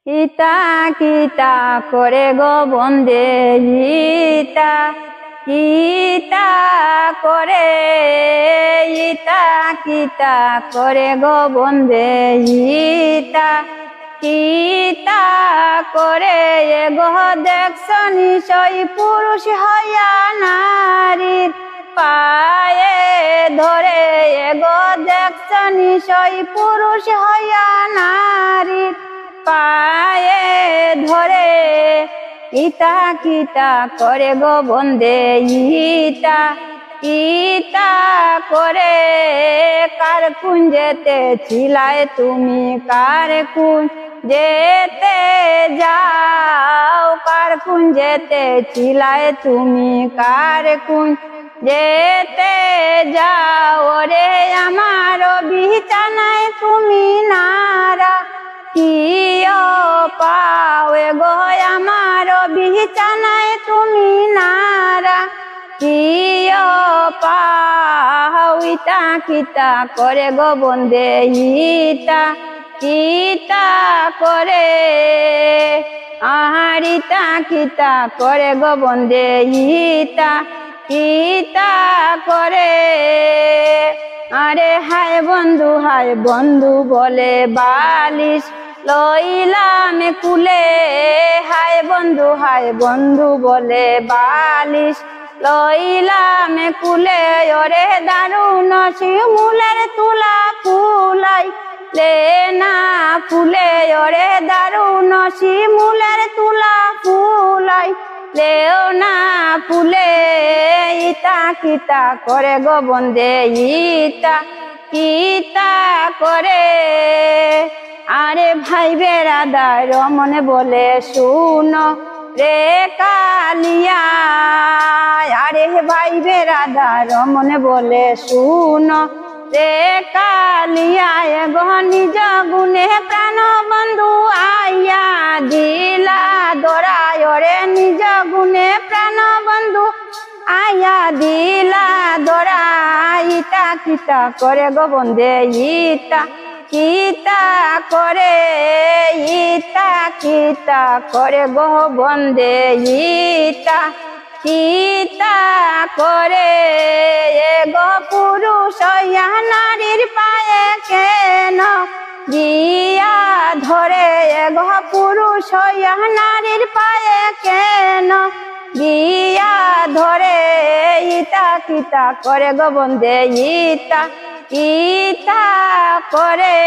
ইতা কিতা করে গো বন্দে ইতা কিতা করে ইতা কিতা করে গো বন্দে ইতা কিতা করে গো দেখছ নিশয় পুরুষ হইয়া নারীর পায়ে ধরে গো দেখছ নিশয় পুরুষ হইয়া নারীর পায়ে ধরে ইতা কিতা করে গো বন্দে ইতা কিতা করে কার কুঞ্জেতে ছিলায় তুমি কার কুঞ্জেতে যাও কার কুঞ্জেতে ছিলায় তুমি কার কুঞ্জেতে যাও রে আমার বিছানায় তুমি নারা কিও পাওয়ে গো আমার বিছানায় তুমি নারা কিও পাও ইতা কিতা করে গো বন্দে ইতা কিতা করে আর ইতা কিতা করে গো বন্দে ইতা কিতা করে আরে হায় বন্ধু বলে বালিশ লইলাম কুলে হায় বন্ধু বলে বালিশ লইলাম কুলে ওরে দারুণ শিমুলের তুলা ফুলাই লে না ফুলে ওরে দারুণ শিমুলের তুলা ফুলাই লেও না ফুলে ইতা কিতা করে গো বন্দে ইতা কিতা করে আরে ভাই বেরাদার মনে বলে শুনো রে কালিয়া আরে ভাই বেরাদার মনে বলে শুনো রে কালিয়া গো নিজ গুণে প্রাণ বন্ধু আইয়া দিলা দরায় রে নিজ গুণে প্রাণ বন্ধু আইয়া দিলা দরা ইতা কিতা করে গো বন্দে ইতা কিতা করে ইতা কিতা করে গো বন্দে ইতা কিতা করে গো পুরুষ হইয়া নারীর পায়ে কেন গিয়া ধরে গো পুরুষ হইয়া নারীর পায়ে কেন গিয়া ধরে ইতা কিতা করে গো বন্দে ইতা কিতা করে।